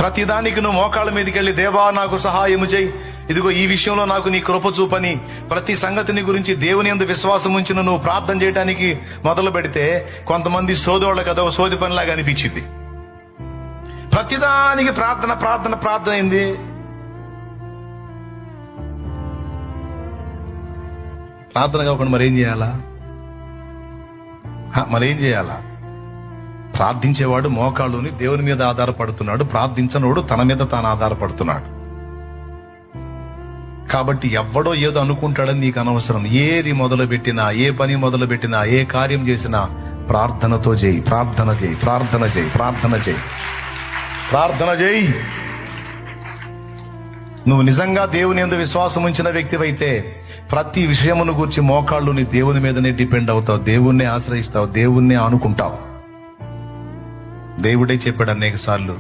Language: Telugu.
ప్రతిదానికి నువ్వు మోకాళ్ళ మీదకి వెళ్ళి, దేవా నాకు సహాయము చేయి, ఇదిగో ఈ విషయంలో నాకు నీ కృప చూపని ప్రతి సంగతిని గురించి దేవుని యందు విశ్వాసం ఉంచిన నువ్వు ప్రార్థన చేయడానికి మొదలు పెడితే కొంతమంది సోదోళ్ళ కదా సోది పనిలాగా అనిపించింది. ప్రతిదానికి ప్రార్థన ప్రార్థన ప్రార్థన అయింది. ప్రార్థన కాకుండా మరేం చేయాలా? మరేం చేయాలా? ప్రార్థించేవాడు మోకాళ్ళుని దేవుని మీద ఆధారపడుతున్నాడు, ప్రార్థించనోడు తన మీద తాను ఆధారపడుతున్నాడు. కాబట్టి ఎవ్వడో ఏదో అనుకుంటాడని నీకు అనవసరం. ఏది మొదలు పెట్టినా, ఏ పని మొదలు పెట్టినా, ఏ కార్యం చేసినా ప్రార్థనతో చేయి. ప్రార్థన చేయి, ప్రార్థన చేయి, ప్రార్థన చేయి, ప్రార్థన చేయి. నువ్వు నిజంగా దేవుని యందు విశ్వాసం ఉంచిన వ్యక్తివైతే ప్రతి విషయమును గూర్చి మోకాళ్ళుని దేవుని మీదనే డిపెండ్ అవుతావు, దేవుణ్ణి ఆశ్రయిస్తావు, దేవుణ్ణి ఆనుకుంటావు. దేవుడే చెప్పాడు అనేక సార్లు,